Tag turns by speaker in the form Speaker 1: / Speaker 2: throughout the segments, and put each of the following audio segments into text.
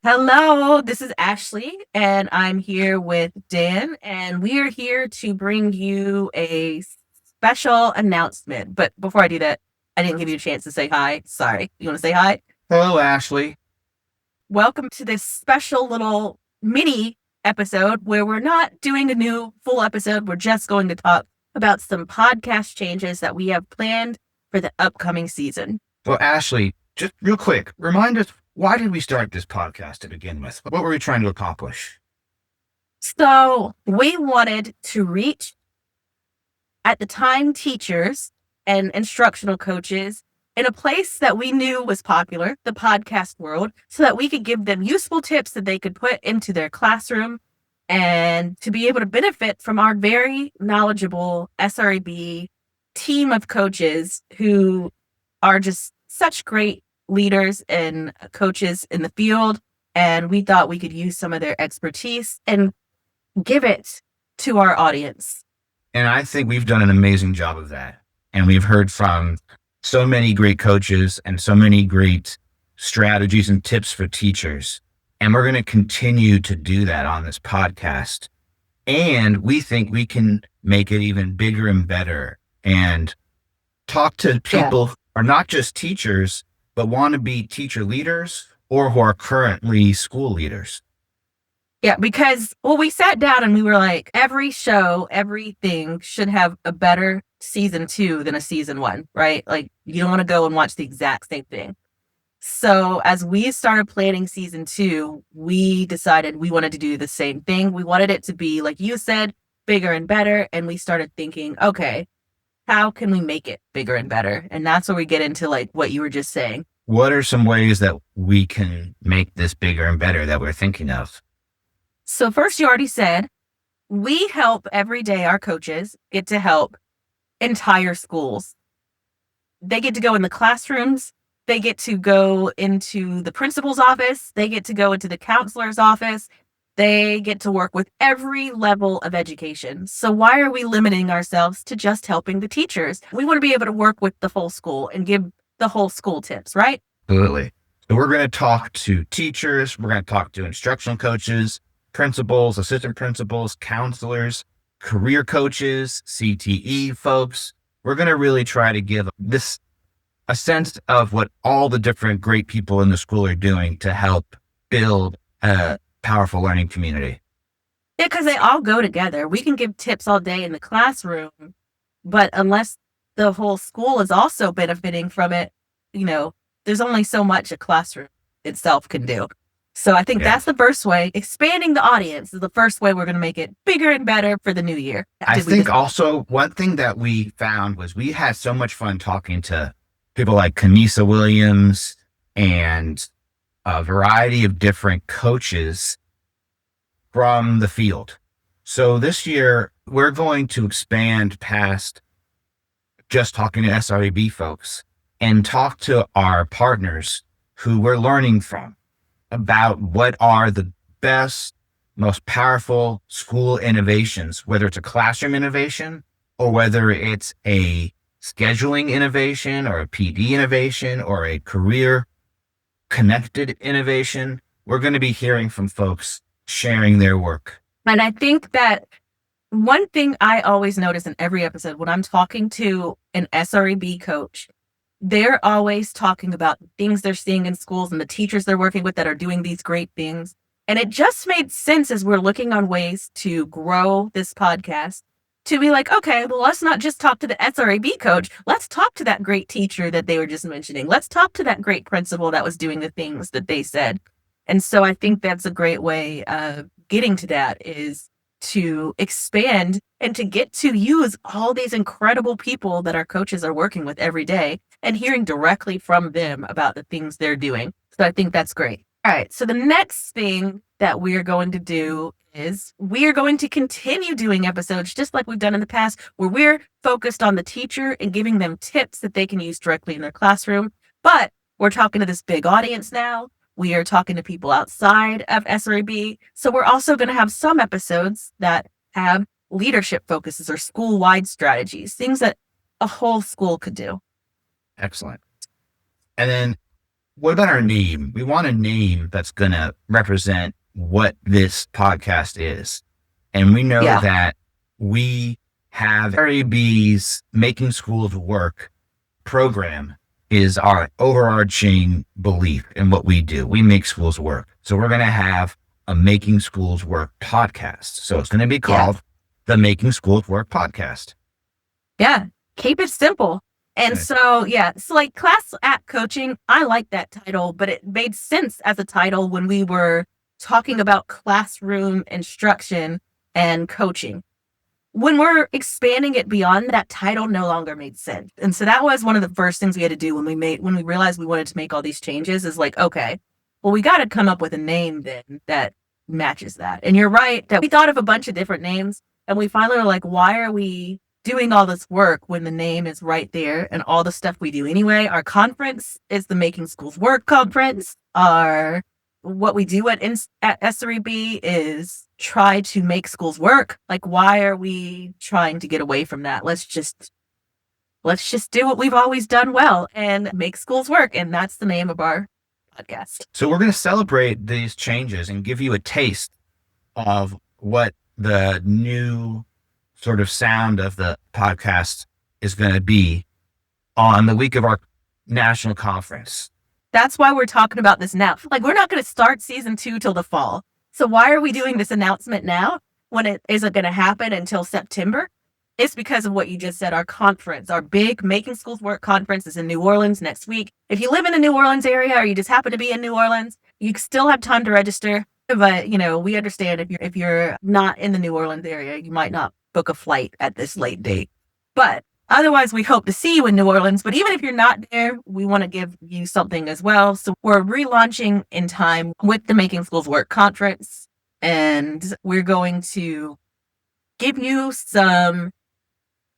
Speaker 1: Hello, this is Ashley, and I'm here with Dan, and we are here to bring you a special announcement. But before I do that, I didn't give you a chance to say hi. Sorry. You want to say hi?
Speaker 2: Hello, Ashley.
Speaker 1: Welcome to this special little mini episode where we're not doing a new full episode. We're just going to talk about some podcast changes that we have planned for the upcoming season.
Speaker 2: So, Ashley, just real quick, remind us, why did we start this podcast to begin with? What were we trying to accomplish?
Speaker 1: So, we wanted to reach at the time teachers and instructional coaches in a place that we knew was popular, the podcast world, so that we could give them useful tips that they could put into their classroom and to be able to benefit from our very knowledgeable SREB team of coaches who are just such great leaders and coaches in the field. And we thought we could use some of their expertise and give it to our audience.
Speaker 2: And I think we've done an amazing job of that. And we've heard from so many great coaches and so many great strategies and tips for teachers. And we're going to continue to do that on this podcast. And we think we can make it even bigger and better and talk to people who are not just teachers, but want to be teacher leaders or who are currently school leaders.
Speaker 1: Yeah, because, we sat down and we were like, every show, everything should have a better season 2 than a season 1, right? Like, you don't want to go and watch the exact same thing. So as we started planning season 2, we decided we wanted to do the same thing. We wanted it to be, like you said, bigger and better. And we started thinking, okay, how can we make it bigger and better? And that's where we get into like what you were just saying.
Speaker 2: What are some ways that we can make this bigger and better that we're thinking of?
Speaker 1: So first, you already said, we help every day. Our coaches get to help entire schools. They get to go in the classrooms. They get to go into the principal's office. They get to go into the counselor's office. They get to work with every level of education. So why are we limiting ourselves to just helping the teachers? We want to be able to work with the whole school and give the whole school tips, right?
Speaker 2: Absolutely. So we're going to talk to teachers. We're going to talk to instructional coaches, principals, assistant principals, counselors, career coaches, CTE folks. We're going to really try to give this a sense of what all the different great people in the school are doing to help build a powerful learning community.
Speaker 1: Yeah, because they all go together. We can give tips all day in the classroom, but unless the whole school is also benefiting from it, there's only so much a classroom itself can do. So I think that's the first way. Expanding the audience is the first way we're going to make it bigger and better for the new year.
Speaker 2: I think also one thing that we found was we had so much fun talking to people like Kanisa Williams and a variety of different coaches from the field. So this year, we're going to expand past just talking to SREB folks and talk to our partners who we're learning from about what are the best, most powerful school innovations, whether it's a classroom innovation or whether it's a scheduling innovation or a PD innovation or a career connected innovation. We're going to be hearing from folks sharing their work.
Speaker 1: And I think that one thing I always notice in every episode when I'm talking to an SREB coach, they're always talking about things they're seeing in schools and the teachers they're working with that are doing these great things. And it just made sense as we're looking on ways to grow this podcast to be like, okay, well, let's not just talk to the SREB coach. Let's talk to that great teacher that they were just mentioning. Let's talk to that great principal that was doing the things that they said. And so I think that's a great way of getting to that, is to expand and to get to use all these incredible people that our coaches are working with every day and hearing directly from them about the things they're doing. So I think that's great. All right. So the next thing that we're going to do is we are going to continue doing episodes just like we've done in the past, where we're focused on the teacher and giving them tips that they can use directly in their classroom. But we're talking to this big audience now. We are talking to people outside of SREB. So we're also going to have some episodes that have leadership focuses or school-wide strategies, things that a whole school could do.
Speaker 2: Excellent. And then what about our name? We want a name that's going to represent what this podcast is. And we know
Speaker 1: Yeah.
Speaker 2: that we have SREB's Making Schools Work program is our overarching belief in what we do. We make schools work. So we're going to have a Making Schools Work podcast. So it's going to be
Speaker 1: Yeah.
Speaker 2: called the Making Schools Work podcast.
Speaker 1: Yeah. Keep it simple. And
Speaker 2: Okay.
Speaker 1: so, yeah, so like class act coaching, I like that title, but it made sense as a title when we were talking about classroom instruction and coaching. When we're expanding it beyond, that title no longer made sense. And so that was one of the first things we had to do when we realized we wanted to make all these changes, is like, okay, well, we got to come up with a name then that matches that. And you're right that we thought of a bunch of different names, and we finally were like, why are we doing all this work when the name is right there and all the stuff we do anyway? Our conference is the Making Schools Work conference. What we do at SREB is try to make schools work. Like, why are we trying to get away from that? Let's just do what we've always done well and make schools work. And that's the name of our podcast.
Speaker 2: So we're going to celebrate these changes and give you a taste of what the new sort of sound of the podcast is going to be on the week of our national conference.
Speaker 1: That's why we're talking about this now. Like, we're not going to start season 2 till the fall. So why are we doing this announcement now when it isn't going to happen until September? It's because of what you just said. Our conference, our big Making Schools Work conference, is in New Orleans next week. If you live in the New Orleans area, or you just happen to be in New Orleans, you still have time to register. But, we understand if you're not in the New Orleans area, you might not book a flight at this late date. But otherwise, we hope to see you in New Orleans. But even if you're not there, we want to give you something as well. So we're relaunching in time with the Making Schools Work conference. And we're going to give you some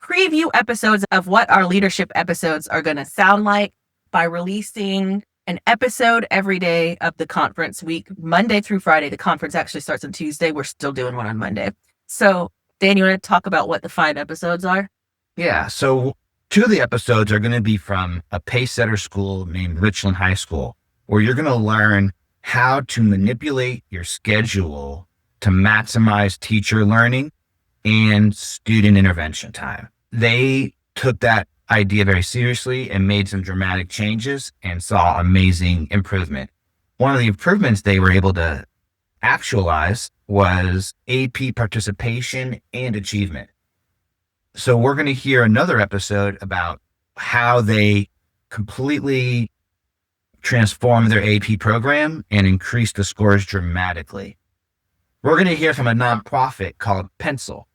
Speaker 1: preview episodes of what our leadership episodes are going to sound like by releasing an episode every day of the conference week, Monday through Friday. The conference actually starts on Tuesday. We're still doing one on Monday. So, Dan, you want to talk about what the 5 episodes are?
Speaker 2: Yeah. So 2 of the episodes are going to be from a pacesetter school named Richland High School, where you're going to learn how to manipulate your schedule to maximize teacher learning and student intervention time. They took that idea very seriously and made some dramatic changes and saw amazing improvement. One of the improvements they were able to actualize was AP participation and achievement. So we're going to hear another episode about how they completely transformed their AP program and increased the scores dramatically. We're going to hear from a nonprofit called Pencil,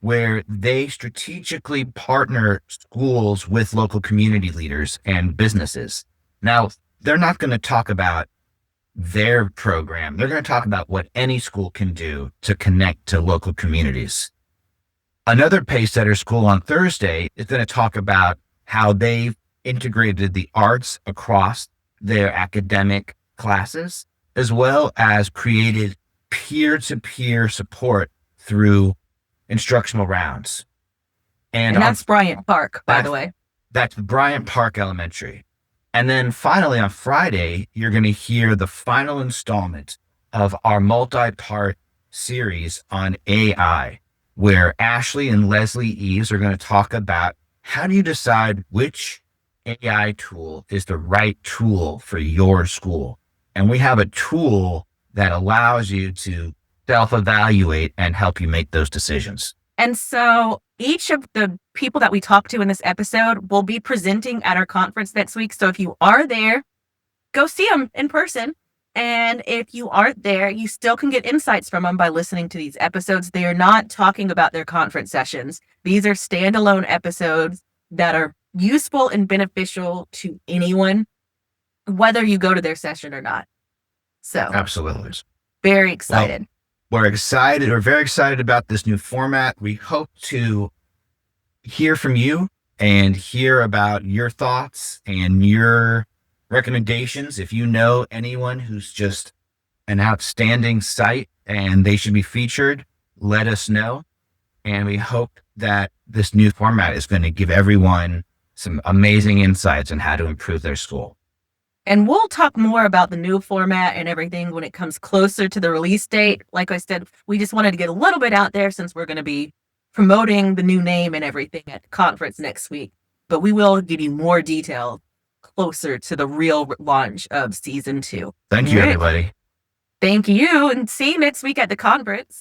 Speaker 2: where they strategically partner schools with local community leaders and businesses. Now, they're not going to talk about their program. They're going to talk about what any school can do to connect to local communities. Another pacesetter school on Thursday is going to talk about how they've integrated the arts across their academic classes, as well as created peer-to-peer support through instructional rounds.
Speaker 1: And that's Bryant Park, by the way.
Speaker 2: That's Bryant Park Elementary. And then finally on Friday, you're going to hear the final installment of our multi-part series on AI, where Ashley and Leslie Eves are going to talk about how do you decide which AI tool is the right tool for your school. And we have a tool that allows you to self-evaluate and help you make those decisions.
Speaker 1: And so each of the people that we talk to in this episode will be presenting at our conference next week. So if you are there, go see them in person. And if you aren't there, you still can get insights from them by listening to these episodes. They are not talking about their conference sessions. These are standalone episodes that are useful and beneficial to anyone, whether you go to their session or not. So
Speaker 2: absolutely,
Speaker 1: very excited.
Speaker 2: Well, we're very excited about this new format. We hope to hear from you and hear about your thoughts and your recommendations. If you know anyone who's just an outstanding site and they should be featured, let us know. And we hope that this new format is going to give everyone some amazing insights on how to improve their school.
Speaker 1: And we'll talk more about the new format and everything when it comes closer to the release date. Like I said, we just wanted to get a little bit out there since we're going to be promoting the new name and everything at the conference next week. But we will give you more detail closer to the real launch of season 2.
Speaker 2: Thank
Speaker 1: All
Speaker 2: you,
Speaker 1: right.
Speaker 2: everybody.
Speaker 1: Thank you, and see you next week at the conference.